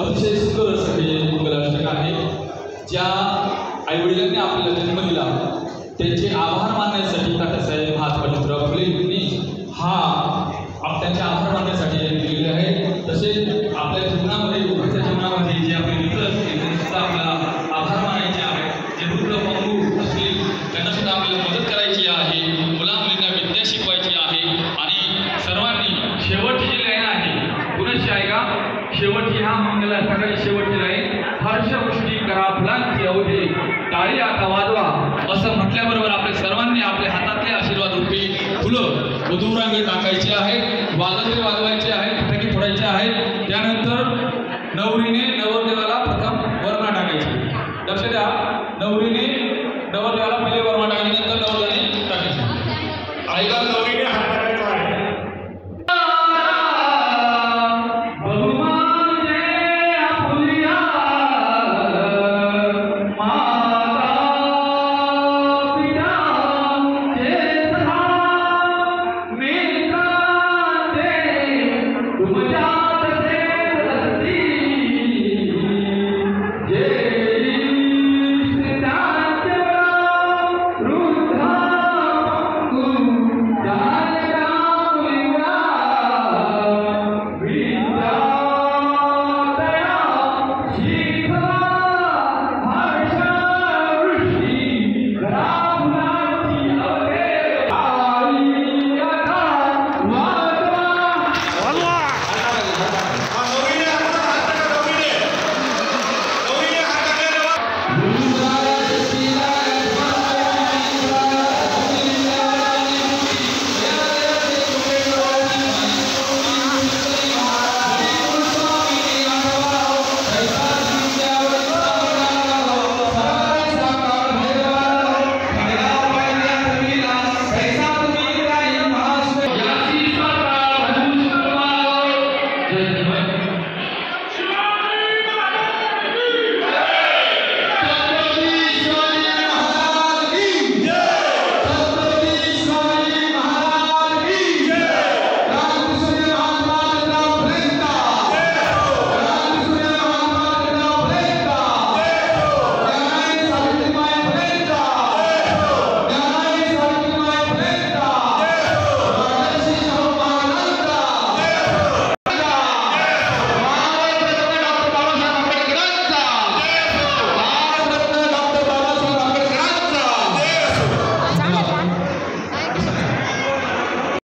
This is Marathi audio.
अतिशय सुंदर असं हे मंगलाष्टक आहे. ज्या आईवडिलांनी आपल्याला जन्म दिला त्यांचे आभार मानण्यासाठी तात्यासाहेब महात्मा फुले यांनी हा त्यांचे आभार मानण्यासाठी दिलेले आहे. तसेच आपल्या जीवनामध्ये रोजच्या जीवनामध्ये जे आपले मित्र असतील त्यांनी सुद्धा आपल्याला आभार मानायचे आहे. जे वृद्ध पंगू असतील त्यांना सुद्धा आपल्याला मदत करायची आहे. मुला मुलींना विद्या शिकवायची आहे. आणि सर्वांनी शेवटची जी लाईन आहे पुनश्च आहे का, शेवटची हा मंगलाष्टकाची शेवटची लाईन, हर्षवृष्टी करा फुलांची अवधे टाळी आता वाजवा, असं म्हटल्याबरोबर आपल्या सर्वांनी आपल्या हातातले आशीर्वाद रूपी फुलं वधूवरांकडे टाकायची आहेत, वाजंत्रे वाजवायचे आहेत, फटाके फोडायचे आहेत. त्यानंतर नवरीने नवरदेवाला प्रथम वरना टाकायची. लक्ष द्या, नवरीने